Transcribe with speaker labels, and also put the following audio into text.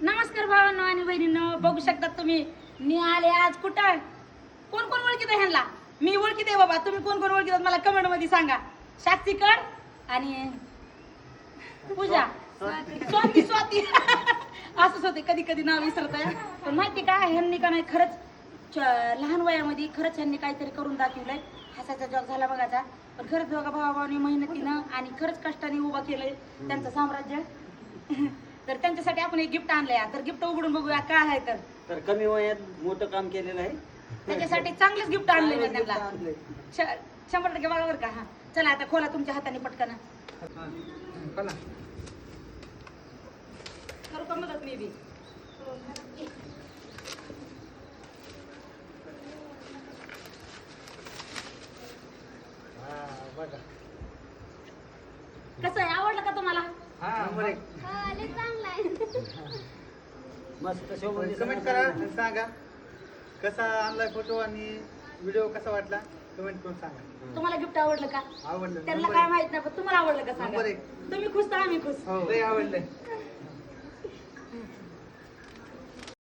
Speaker 1: नमस्कार भावांनो आणि बहिणींनो, बघू शकता तुम्ही मी आले आज कुठं. कोण कोण ओळखीत आहे ह्यांना? मी ओळखीत आहे बाबा. तुम्ही कोण कोण ओळखीत मला कमेंट मध्ये सांगा. शास्त्रीकर आणि पूजा, स्वाती स्वाती असंच होते, कधी कधी नाव विसरत आहे. पण माहिती का, ह्यांनी का नाही खरंच लहान वयामध्ये खरंच ह्यांनी काहीतरी करून दाखवलंय. हसायचा जॉब झाला बघाचा. पण खरंच बघा भावाभावानी मेहनतीनं आणि खरंच कष्टाने उभा केलंय त्यांचं साम्राज्य. तर त्यांच्यासाठी आपण एक गिफ्ट आणलंय. तर गिफ्ट उघडून बघूया काय आहे. तर
Speaker 2: कमी वयात मोठं काम केलेलं आहे.
Speaker 1: त्याच्यासाठी चांगलंच गिफ्ट आणलंय मी त्यांना. 100% बघा बरं का. हा चला आता खोला तुमच्या हाताने पटकन. करू का मदत मी बी? कसं आहे, आवडलं का तुम्हाला?
Speaker 2: मस्त
Speaker 3: कमेंट करा आणि सांगा कसा आणलाय फोटो आणि व्हिडिओ कसा वाटला. कमेंट करून सांगा.
Speaker 1: तुम्हाला गिफ्ट आवडलं का?
Speaker 3: आवडलं.
Speaker 1: त्यांना काय माहित नाही, पण तुम्हाला आवडलं का सांगा.
Speaker 3: नंबर 1.
Speaker 1: तुम्ही खुश तर आम्ही खुश.
Speaker 3: लय आवडलंय.